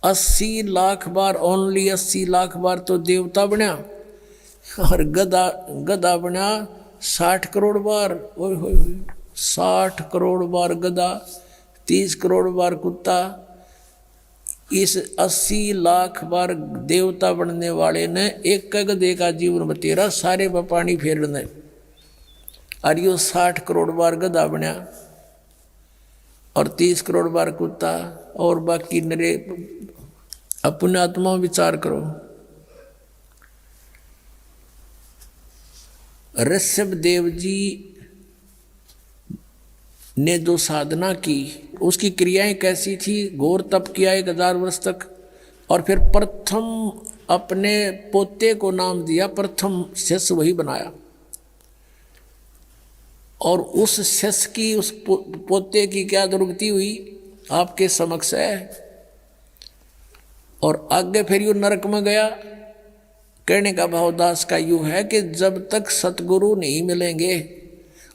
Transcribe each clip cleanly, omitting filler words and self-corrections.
80 लाख बार, only 80 lakh बार तो देवता बना, और गधा गधा बना 60 करोड़ बार। ओए होए होए, 60 करोड़ बार गधा, 30 करोड़ बार कुत्ता। इस 80 लाख बार देवता बनने वाले ने एक गधे का जीवन बतेरा सारे पर पानी फेरने, और यो 60 करोड़ बार गधा बना और 30 करोड़ बार कुत्ता, और बाकी नरे। अपने आत्मा विचार करो। ऋषभ देव जी ने जो साधना की, उसकी क्रियाएं कैसी थी? घोर तप किया 1000 वर्ष तक, और फिर प्रथम अपने पोते को नाम दिया, प्रथम शिष्य वही बनाया। और उस शिष्य की, उस पोते की क्या दुर्गति हुई आपके समक्ष है। और आगे फिर यू नरक में गया। कहने का भावदास का यू है कि जब तक सतगुरु नहीं मिलेंगे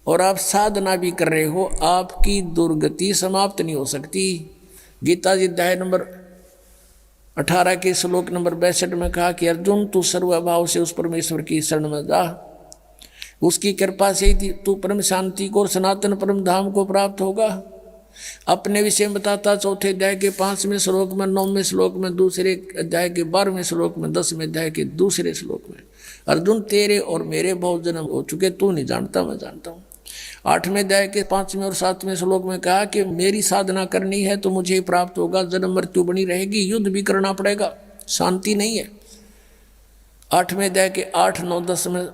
और आप साधना भी कर रहे हो, आपकी दुर्गति समाप्त नहीं हो सकती। गीता जी अध्याय नंबर 18 के श्लोक नंबर 62 में कहा कि अर्जुन तू सर्वभाव से उस परमेश्वर की शरण में जा, उसकी कृपा से ही तू परम शांति को और सनातन परम धाम को प्राप्त होगा। अपने विषय में बताता 4थे अध्याय के 5वें श्लोक में, 9वें श्लोक में, दूसरे अध्याय के 12वें श्लोक में, 10वें अध्याय के दूसरे श्लोक में, अर्जुन तेरे और मेरे बहुत जन्म हो चुके, तू नहीं जानता मैं जानता हूँ। 8वें अध्याय के 5वें और 7वें श्लोक में कहा कि मेरी साधना करनी है तो मुझे ही प्राप्त होगा, जन्म मृत्यु बनी रहेगी, युद्ध भी करना पड़ेगा, शांति नहीं है। 8वें अध्याय के 8, 9, 10 में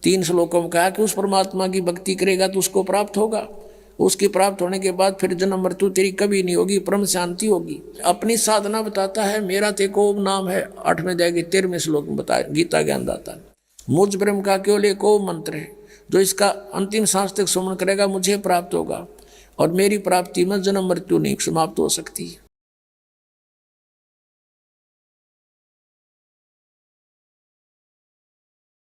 3 श्लोकों में कहा कि उस परमात्मा की भक्ति करेगा तो उसको प्राप्त होगा, उसकी प्राप्त होने के बाद फिर जन्म मृत्यु तेरी कभी नहीं होगी, परम शांति होगी। अपनी साधना बताता है, मेरा तेको नाम है। 8वें अध्याय के 13वें श्लोक में बताया गीता ज्ञान दाता, मुझ ब्रह्म का केवल एक मंत्र है, जो इसका अंतिम सांस तक सुमन करेगा मुझे प्राप्त होगा, और मेरी प्राप्ति में जन्म मृत्यु नहीं समाप्त हो सकती।